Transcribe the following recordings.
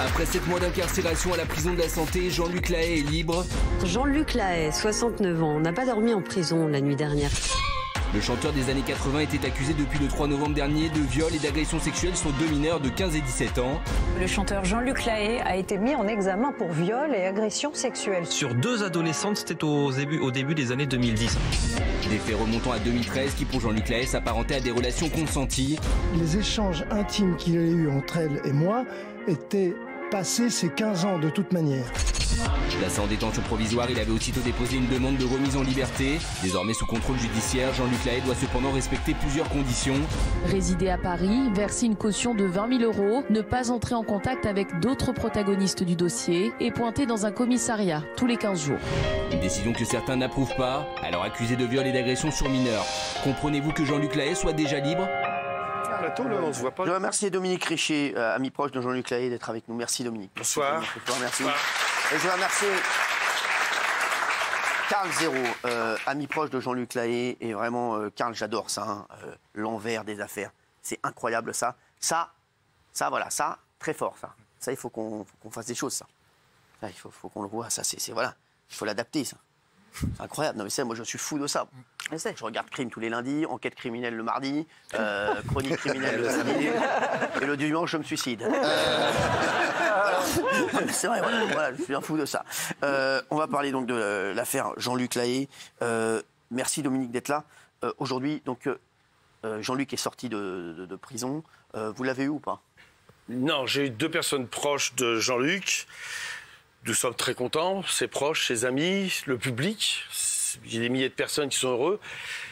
Après 7 mois d'incarcération à la prison de la Santé, Jean-Luc Lahaye est libre. Jean-Luc Lahaye, 69 ans, n'a pas dormi en prison la nuit dernière. Le chanteur des années 80 était accusé depuis le 3 novembre dernier de viol et d'agression sexuelle sur 2 mineurs de 15 et 17 ans. Le chanteur Jean-Luc Lahaye a été mis en examen pour viol et agression sexuelle. Sur 2 adolescentes, c'était au début des années 2010. Des faits remontant à 2013 qui, pour Jean-Luc Lahaye, s'apparentaient à des relations consenties. Les échanges intimes qu'il y a eu entre elle et moi étaient passés ces 15 ans de toute manière. Placé en détention provisoire, il avait aussitôt déposé une demande de remise en liberté. Désormais sous contrôle judiciaire, Jean-Luc Lahaye doit cependant respecter plusieurs conditions. Résider à Paris, verser une caution de 20 000 €, ne pas entrer en contact avec d'autres protagonistes du dossier et pointer dans un commissariat tous les 15 jours. Une décision que certains n'approuvent pas, alors accusé de viol et d'agression sur mineurs. Comprenez-vous que Jean-Luc Lahaye soit déjà libre ? Plateau, là, on se voit pas. Je remercie Dominique Richer, ami proche de Jean-Luc Lahaye, d'être avec nous. Merci Dominique. Bonsoir. Merci. Et je veux remercier Karl Zéro, ami proche de Jean-Luc Lahaye. Et vraiment, Karl, j'adore ça, hein, l'envers des affaires. C'est incroyable ça. Ça, voilà, ça, très fort ça. Ça, il faut qu'on fasse des choses, ça. Ça, il faut qu'on le voit, ça, c'est voilà. Il faut l'adapter, ça. C'est incroyable. Non, mais moi, je suis fou de ça. Je regarde Crime tous les lundis, Enquête criminelle le mardi, Chronique criminelle le samedi, et le dimanche, je me suicide. Voilà. C'est vrai, voilà, je suis un fou de ça. On va parler donc de l'affaire Jean-Luc Lahaye. Merci Dominique d'être là. Aujourd'hui, donc, Jean-Luc est sorti de prison. Vous l'avez eu ou pas? Non, j'ai eu 2 personnes proches de Jean-Luc. Nous sommes très contents, ses proches, ses amis, le public. Il y a des milliers de personnes qui sont heureux.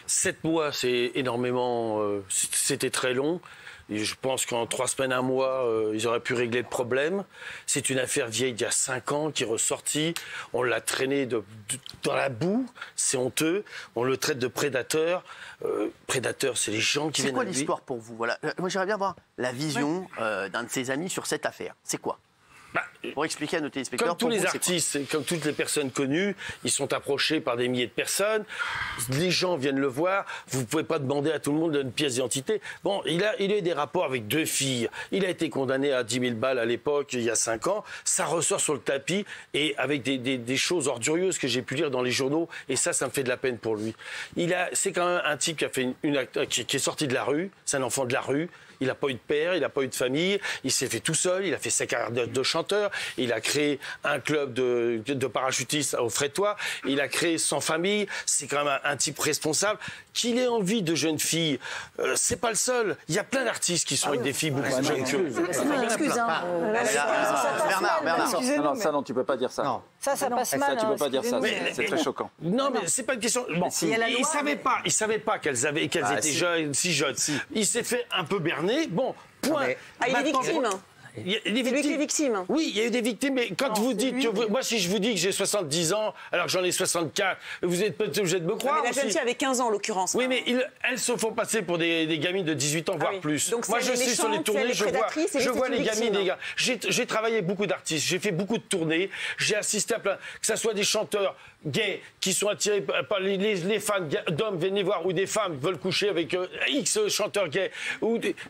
7 mois, c'est énormément. C'était très long. Et je pense qu'en 3 semaines, 1 mois, ils auraient pu régler le problème. C'est une affaire vieille d'il y a 5 ans qui est ressortie. On l'a traîné dans la boue. C'est honteux. On le traite de prédateur. Prédateur, c'est les gens qui viennent à lui. C'est quoi l'histoire pour vous? Voilà. Moi, j'aimerais bien voir la vision d'un de ses amis sur cette affaire. C'est quoi? Pour expliquer à nos téléspectateurs. Comme tous les artistes, comme toutes les personnes connues, ils sont approchés par des milliers de personnes. Les gens viennent le voir. Vous ne pouvez pas demander à tout le monde une pièce d'identité. Bon, il a eu des rapports avec 2 filles. Il a été condamné à 10 000 balles à l'époque, il y a 5 ans. Ça ressort sur le tapis et avec des choses ordurieuses que j'ai pu lire dans les journaux. Et ça me fait de la peine pour lui. C'est quand même un type qui a fait qui est sorti de la rue. C'est un enfant de la rue. Il n'a pas eu de père, il n'a pas eu de famille, il s'est fait tout seul, il a fait sa carrière de chanteur, il a créé un club de parachutistes au Frétois, il a créé Sans Famille, c'est quand même un type responsable. Qu'il ait envie de jeunes filles, c'est pas le seul. Il y a plein d'artistes qui sont avec des filles beaucoup plus jeunes que eux. C'est pas une excuse, hein. Bernard. Non, ça, non, tu peux pas dire ça. Non. Ça passe mal. Ça, tu peux pas dire ça, excusez-nous. c'est très choquant. Non, mais c'est pas une question. Bon, il savait pas qu'elles étaient jeunes, si jeunes. Il s'est fait un peu berner. Bon, point. Il est victime. Il y a des C'est lui qui est victime. Oui, il y a eu des victimes, mais quand vous dites que moi, si je vous dis que j'ai 70 ans, alors que j'en ai 64, vous êtes peut-être obligé de me croire. Mais la jeune fille avait 15 ans, en l'occurrence. Oui, mais elles se font passer pour des gamines de 18 ans, voire plus. Donc, moi, je suis sur les tournées, je vois les gamines, les gars. J'ai travaillé beaucoup d'artistes, j'ai fait beaucoup de tournées, j'ai assisté à plein, que ce soit des chanteurs gays qui sont attirés par les fans d'hommes viennent les voir, ou des femmes veulent coucher avec X chanteurs gays.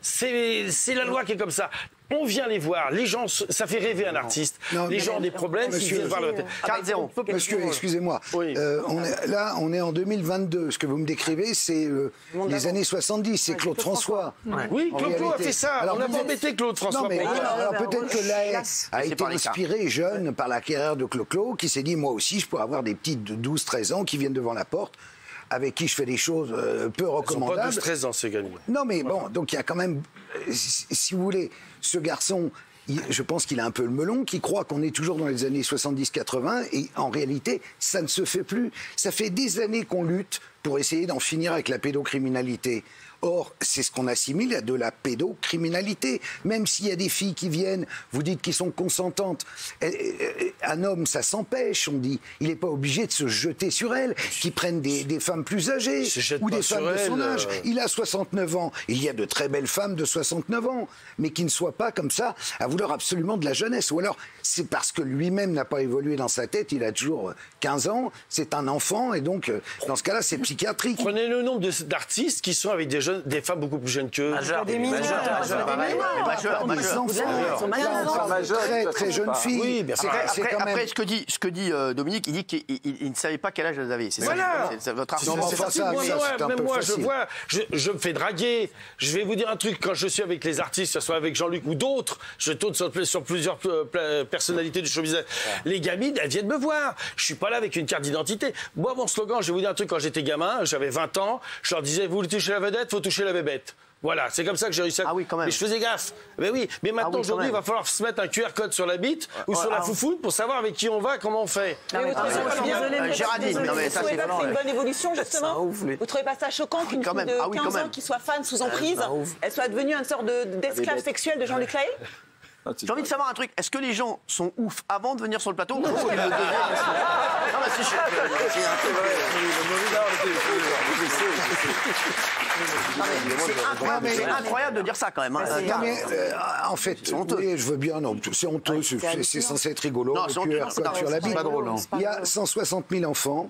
C'est la loi qui est comme ça. On vient les voir, les gens, ça fait rêver un artiste. Non, les gens ont des problèmes, ils viennent voir le Karl Zéro. Monsieur, excusez-moi. Oui. On est en 2022. Ce que vous me décrivez, c'est les années 70. C'est Claude François. Oui, Claude a fait ça. Alors, on a pas embêté Claude François. Non, mais peut-être que Lahaye a été inspiré jeune par la carrière de Clo-Clo, qui s'est dit, moi aussi, je pourrais avoir des petites de 12-13 ans qui viennent devant la porte, avec qui je fais des choses peu recommandables. Ils sont pas 12-13 ans, ces gars. Non, mais bon, donc il y a quand même, si vous voulez, ce garçon, je pense qu'il a un peu le melon, qui croit qu'on est toujours dans les années 70-80, et en réalité, ça ne se fait plus. Ça fait des années qu'on lutte pour essayer d'en finir avec la pédocriminalité. Or, c'est ce qu'on assimile à de la pédocriminalité. Même s'il y a des filles qui viennent, vous dites qu'ils sont consentantes. Un homme, ça s'empêche, on dit. Il n'est pas obligé de se jeter sur elles, qui prennent des femmes plus âgées ou des femmes de son âge. Il a 69 ans. Il y a de très belles femmes de 69 ans, mais qui ne soient pas comme ça, à vouloir absolument de la jeunesse. Ou alors, c'est parce que lui-même n'a pas évolué dans sa tête. Il a toujours 15 ans. C'est un enfant, et donc, dans ce cas-là, c'est psychiatrique. Prenez le nombre d'artistes qui sont avec des des femmes beaucoup plus jeunes qu'eux. Des majeurs, très jeunes filles. Oui, bien sûr. Après, ce que dit Dominique, il dit qu'il ne savait pas quel âge elles avaient. C'est voilà. ça, votre Même moi, je vois, je me fais draguer. Je vais vous dire un truc, quand je suis avec les artistes, que ce soit avec Jean-Luc ou d'autres, je tourne sur plusieurs personnalités du show business. Les gamines, elles viennent me voir. Je suis pas là avec une carte d'identité. Moi, mon slogan, je vais vous dire un truc, quand j'étais gamin, j'avais 20 ans, je leur disais, vous voulez toucher la vedette, faut toucher la bébête. Voilà, c'est comme ça que j'ai réussi à... Ah oui, quand même. Mais je faisais gaffe. Mais oui, mais maintenant, aujourd'hui, il va falloir se mettre un QR code sur la bite ou sur la foufoune pour savoir avec qui on va, comment on fait. Géraldine, vous ne trouvez pas que c'est une bonne évolution, justement? Vous ne trouvez pas ça choquant qu'une fille de 15 ans qui soit fan sous emprise, elle soit devenue une sorte d'esclave sexuel de Jean-Luc Lahaye? J'ai envie de savoir un truc. Est-ce que les gens sont ouf avant de venir sur le plateau? Non, c'est incroyable de dire ça quand même. En fait, je veux bien, non, c'est honteux, c'est censé être rigolo. Non, c'est honteux, sur la bite. Il y a 160 000 enfants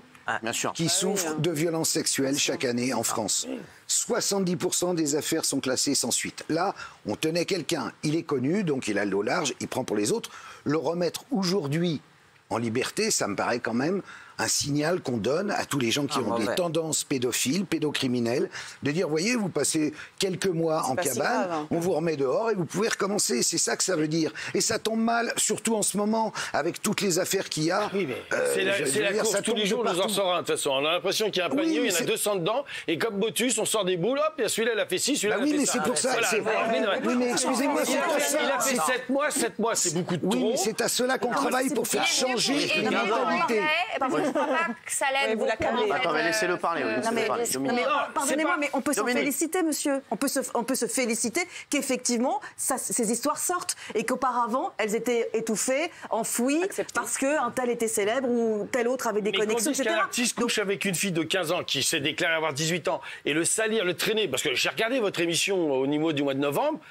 qui souffrent de violences sexuelles chaque année en France. 70% des affaires sont classées sans suite. Là, on tenait quelqu'un, il est connu, donc il a le dos large, il prend pour les autres. Le remettre aujourd'hui en liberté, ça me paraît quand même un signal qu'on donne à tous les gens qui ont des tendances pédophiles, pédocriminelles, de dire, voyez, vous passez quelques mois en cabane, on vous remet dehors et vous pouvez recommencer. C'est ça que ça veut dire. Et ça tombe mal, surtout en ce moment, avec toutes les affaires qu'il y a. Oui, mais c'est la course, tous les jours, nous en sort un, de toute façon. On a l'impression qu'il y a un panier, il y en a 200 dedans, et comme Botus, on sort des boules, hop, et celui-là, il a fait ci, celui-là, il a fait ça. Oui, mais c'est pour ça. Oui, mais excusez-moi, c'est pour ça. Il a fait 7 mois, c'est beaucoup de trop. Oui, mais c'est à cela qu'on travaille pour faire changer les mentalités. Que ça l'aide beaucoup. Attends, laissez-le parler. Pardonnez-moi, mais on peut s'en féliciter, monsieur. On peut se féliciter qu'effectivement, ces histoires sortent et qu'auparavant, elles étaient étouffées, enfouies, parce qu'un tel était célèbre ou tel autre avait des connexions, etc. Qu'un artiste couche avec une fille de 15 ans qui s'est déclarée avoir 18 ans et le salir, le traîner, parce que j'ai regardé votre émission au niveau du mois de novembre.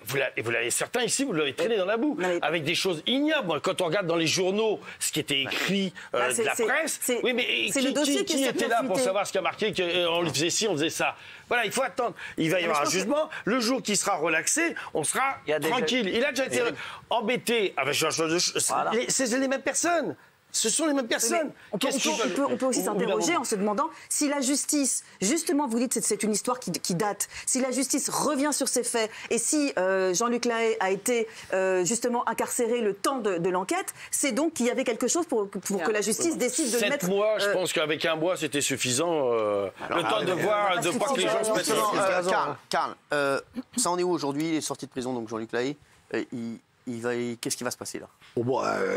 Vous l'avez, certains ici, vous l'avez traîné dans la boue, avec des choses ignobles. Quand on regarde dans les journaux ce qui était écrit de la presse, oui, mais qui était là pour savoir ce qui a marqué, qu'on lui faisait ci, on faisait ça? Voilà, il faut attendre. Il va y avoir un jugement. Le jour qui sera relaxé, on sera tranquille. Il a déjà été embêté avec ce genre de choses. C'est les mêmes personnes. Ce sont les mêmes personnes. On peut aussi s'interroger en se demandant si la justice, justement, vous dites que c'est une histoire qui date, si la justice revient sur ces faits et si Jean-Luc Lahaye a été justement incarcéré le temps de l'enquête, c'est donc qu'il y avait quelque chose pour que la justice décide de le mettre... 7 mois, je pense qu'avec un mois, c'était suffisant. Le temps de voir, de pas que les gens se mettent... Karl, ça en est où aujourd'hui? Il est sorti de prison, donc Jean-Luc Lahaye. Qu'est-ce qui va se passer là?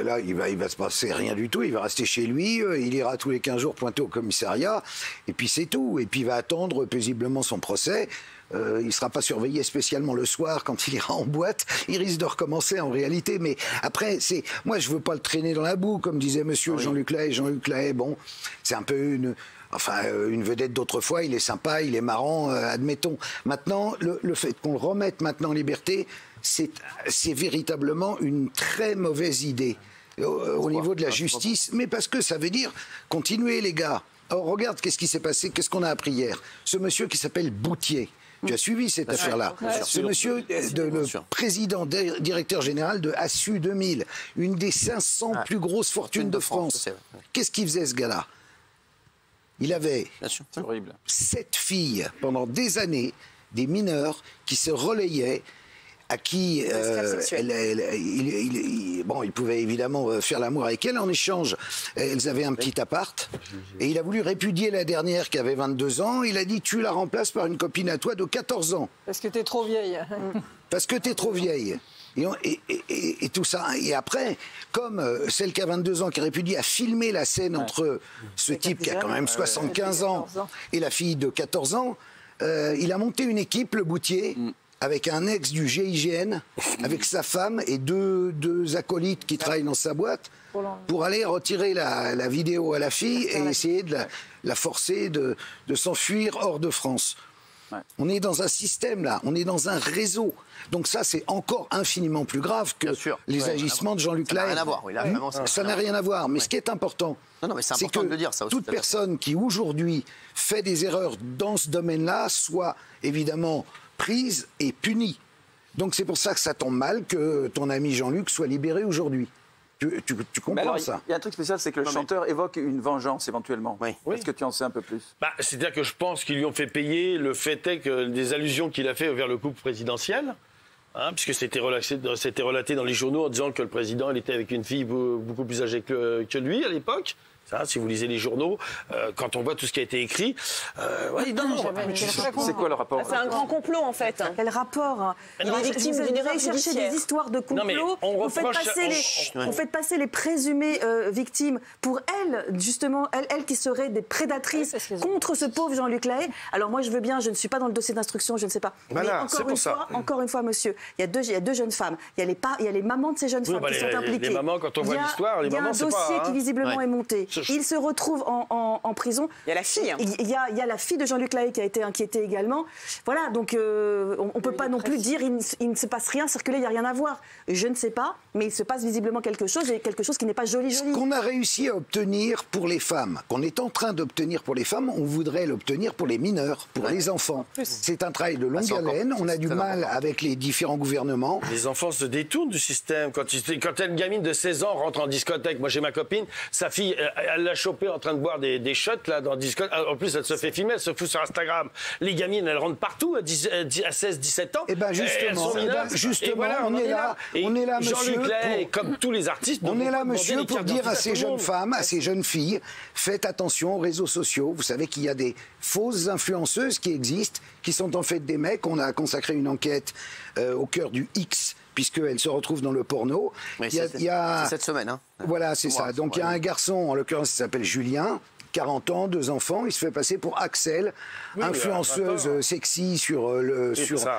Là, il va se passer rien du tout. Il va rester chez lui. Il ira tous les 15 jours pointer au commissariat. Et puis c'est tout. Et puis il va attendre paisiblement son procès. Il ne sera pas surveillé spécialement le soir quand il ira en boîte. Il risque de recommencer en réalité. Mais après, moi, je ne veux pas le traîner dans la boue, comme disait monsieur Jean-Luc Lahaye. Jean-Luc Lahaye, bon, c'est un peu une vedette d'autrefois. Il est sympa, il est marrant, admettons. Maintenant, le fait qu'on le remette maintenant en liberté, c'est véritablement une très mauvaise idée au niveau de la justice, mais parce que ça veut dire continuer, les gars. Alors, regarde qu'est-ce qui s'est passé, qu'est-ce qu'on a appris hier. Ce monsieur qui s'appelle Boutier, tu as suivi cette affaire-là. Ce monsieur, le président, directeur général de Assu 2000, une des 500 plus grosses fortunes de France. Qu'est-ce qu'il faisait, ce gars-là? Il avait 7 filles pendant des années, des mineurs qui se relayaient, à qui il pouvait évidemment faire l'amour avec elle. En échange, elles avaient un petit appart. Et il a voulu répudier la dernière qui avait 22 ans. Il a dit, tu la remplaces par une copine à toi de 14 ans. Parce que t'es trop vieille. Parce que t'es trop vieille. Et tout ça. Et après, comme celle qui a 22 ans, qui répudie, a filmé la scène entre ce type qui a quand même 75 ans et la fille de 14 ans, il a monté une équipe, le Boutier, avec un ex du GIGN, avec sa femme et deux acolytes qui travaillent dans sa boîte, pour aller retirer la vidéo à la fille et essayer de la forcer de s'enfuir hors de France. On est dans un système, là. On est dans un réseau. Donc ça, c'est encore infiniment plus grave que les agissements de Jean-Luc Lahaye. Ça n'a rien à voir. Oui, là, vraiment, ça n'a rien à voir. Mais ce qui est important, c'est que de dire, ça aussi, toute personne qui, aujourd'hui, fait des erreurs dans ce domaine-là soit, évidemment, prise et punie. Donc c'est pour ça que ça tombe mal que ton ami Jean-Luc soit libéré aujourd'hui. Tu comprends ça? Il y a un truc spécial, c'est que le chanteur évoque une vengeance éventuellement. Est-ce que tu en sais un peu plus? C'est-à-dire que je pense qu'ils lui ont fait payer. Le fait est que des allusions qu'il a fait vers le couple présidentiel, puisque c'était relaté dans les journaux en disant que le président il était avec une fille beaucoup plus âgée que lui à l'époque. Ça, si vous lisez les journaux, quand on voit tout ce qui a été écrit, c'est quoi le rapport? C'est un grand complot en fait. Quel rapport? Il est victime d'une erreur judiciaire. Vous cherchez des histoires de complot. Vous faites passer les présumées victimes pour elles, justement, elles qui seraient des prédatrices contre ce pauvre Jean-Luc Lahaye. Alors moi, je veux bien, je ne suis pas dans le dossier d'instruction, je ne sais pas. Voilà, mais encore une fois, monsieur, il y a deux jeunes femmes. Il y a les mamans de ces jeunes femmes qui sont impliquées. Les mamans, quand on voit l'histoire, les mamans, c'est pas... Il y a un dossier qui visiblement est monté. Il se retrouve en prison. Il y a la fille. Il y a la fille de Jean-Luc Lahaye qui a été inquiétée également. Voilà, donc on ne peut pas non plus dire il ne se passe rien, circuler, il n'y a rien à voir. Je ne sais pas, mais il se passe visiblement quelque chose, et quelque chose qui n'est pas joli. Ce qu'on a réussi à obtenir pour les femmes, qu'on est en train d'obtenir pour les femmes, on voudrait l'obtenir pour les mineurs, pour les enfants. C'est un travail de longue haleine. On a du mal avec les différents gouvernements. Les enfants se détournent du système. Quand une gamine de 16 ans rentre en discothèque, moi j'ai ma copine, sa fille, elle l'a chopée en train de boire des shots là, dans le discothèque. En plus, elle se fait filmer, elle se fout sur Instagram. Les gamines, elles rentrent partout à 16-17 ans. Et bien justement, voilà, on est là. On est là, monsieur. Jean-Luc Lahaye, comme tous les artistes, on est là, monsieur, pour dire à ces jeunes femmes, à ces jeunes filles, faites attention aux réseaux sociaux. Vous savez qu'il y a des fausses influenceuses qui existent, qui sont en fait des mecs. On a consacré une enquête au cœur du X, puisqu'elle se retrouve dans le porno. Oui, c'est cette semaine. Voilà, c'est ça. Donc il y a un garçon, en l'occurrence, qui s'appelle Julien, 40 ans, 2 enfants. Il se fait passer pour Axel, influenceuse sexy sur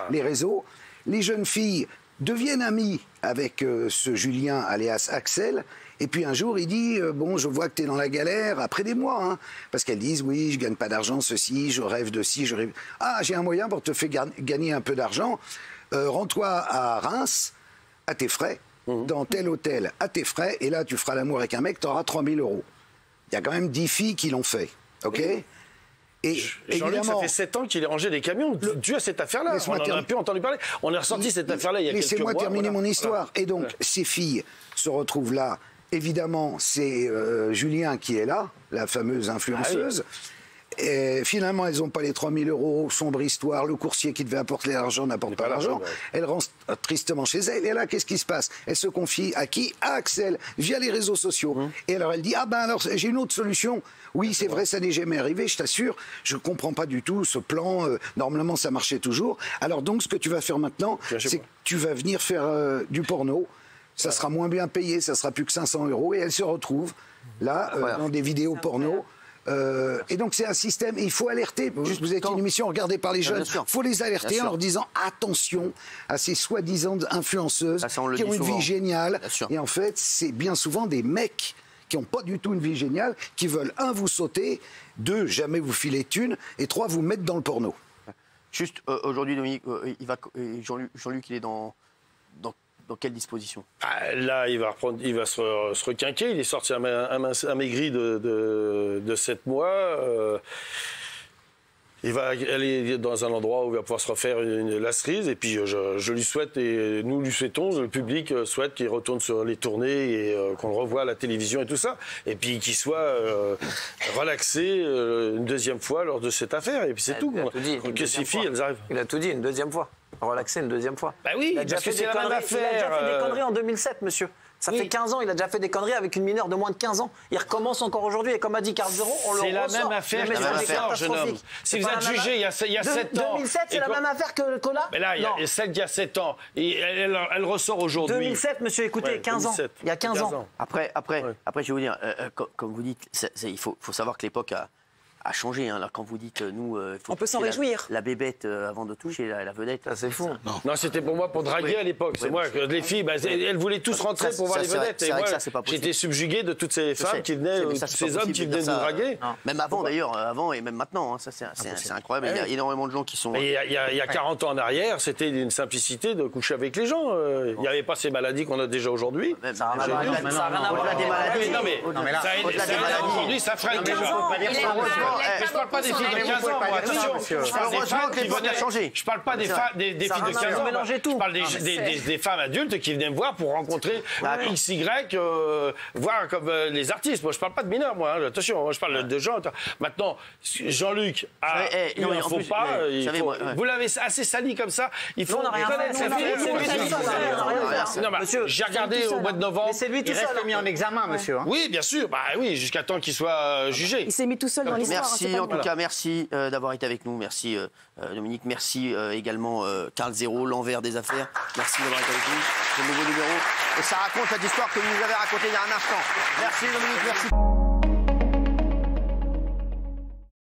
les réseaux. Les jeunes filles deviennent amies avec ce Julien, alias Axel. Et puis un jour, il dit bon, je vois que tu es dans la galère, après des mois, parce qu'elles disent oui, je gagne pas d'argent, ceci, je rêve de ci, je rêve. Ah, j'ai un moyen pour te faire gagner un peu d'argent. Rends-toi à Reims, à tes frais, dans tel hôtel, à tes frais, et là, tu feras l'amour avec un mec, tu auras 3 000 €. Il y a quand même 10 filles qui l'ont fait, ok? Et Jean-Luc, ça fait 7 ans qu'il est rangé des camions dû à cette affaire-là. On en a plus entendu parler. On a ressorti cette affaire-là il y a quelques mois. Laissez-moi terminer mon histoire. Et donc, ces filles se retrouvent là. Évidemment, c'est Julien qui est là, la fameuse influenceuse. Et finalement, elles n'ont pas les 3 000 €, sombre histoire, le coursier qui devait apporter l'argent n'apporte pas l'argent. Elle rentre tristement chez elle. Et là, qu'est-ce qui se passe? Elle se confie à qui? À Axel, via les réseaux sociaux. Et alors, elle dit, ah ben alors, j'ai une autre solution. Oui, c'est vrai, ça n'est jamais arrivé, je t'assure. Je ne comprends pas du tout ce plan. Normalement, ça marchait toujours. Alors donc, ce que tu vas faire maintenant, c'est que tu vas venir faire du porno. Ça sera moins bien payé, ça sera plus que 500 €. Et elle se retrouve là, dans des vidéos porno. Et donc c'est un système, et il faut alerter. Vous êtes une émission regardée par les jeunes, il faut les alerter en leur disant attention à ces soi-disant influenceuses qui ont une vie géniale. Et en fait, c'est bien souvent des mecs qui n'ont pas du tout une vie géniale, qui veulent, 1, vous sauter, 2, jamais vous filer de thunes, et 3, vous mettre dans le porno. Juste, aujourd'hui, Dominique, Jean-Luc, il est dans quelle disposition? Là, il va se requinquer. Il est sorti amaigri de 7 mois. Il va aller dans un endroit où il va pouvoir se refaire la cerise. Et puis, je lui souhaite, et nous lui souhaitons, le public souhaite qu'il retourne sur les tournées et qu'on le revoie à la télévision et tout ça. Et puis, qu'il soit relaxé une deuxième fois lors de cette affaire. Et puis, c'est tout. Que ces filles, elles arrivent. Il a tout dit, une deuxième fois. Relaxer une deuxième fois. Bah oui, parce que c'est la même affaire. Il a déjà fait des conneries en 2007, monsieur. Ça fait 15 ans, il a déjà fait des conneries avec une mineure de moins de 15 ans. Il recommence encore aujourd'hui, et comme a dit Carl Zero, on le ressort. C'est la même affaire, jeune homme. Si vous êtes jugé il y a 7 ans... 2007, c'est la même affaire que Cola? Mais là, il y a celle d'il y a 7 ans. Et elle ressort aujourd'hui. 2007, monsieur, écoutez, 15 ans. Il y a 15 ans. Après, je vais vous dire, comme vous dites, il faut savoir que l'époque a a changé. Hein. Là, quand vous dites, nous, on peut s'en réjouir. La bébête avant de toucher la vedette. Ça, c'est fou. Non, c'était pour moi pour draguer à l'époque. C'est moi que les filles, elles voulaient tous rentrer pour voir les vedettes. Et moi, j'étais subjugué de toutes ces femmes qui venaient, ces hommes qui venaient nous draguer. Même avant d'ailleurs, avant et même maintenant. Hein. Ça, c'est incroyable. Il y a énormément de gens qui sont. Il y a 40 ans en arrière, c'était une simplicité de coucher avec les gens. Il n'y avait pas ces maladies qu'on a déjà aujourd'hui. Ça n'a rien à voir. Au-delà des maladies. Non, mais aujourd'hui, ça fringue déjà. Je parle pas des filles de 15 ans, attention. Je parle pas des filles de 15 ans. Je parle des femmes adultes qui venaient me voir pour rencontrer XY, voir comme les artistes. Moi, je parle pas de mineurs, moi. Attention, moi, je parle de gens. Maintenant, Jean-Luc a eu un faux pas. Vous l'avez assez sali comme ça. Il faut connaître sa fille. Non, j'ai regardé au mois de novembre. C'est lui tout seul mis en examen, monsieur. Oui, bien sûr. Bah oui, jusqu'à temps qu'il soit jugé. Il s'est mis tout seul dans l'histoire. Merci, en tout cas, merci d'avoir été avec nous. Merci Dominique. Merci également Carl Zéro, l'envers des affaires. Merci d'avoir été avec nous. C'est le nouveau numéro. Et ça raconte cette histoire que vous nous avez racontée il y a un instant. Merci Dominique, merci.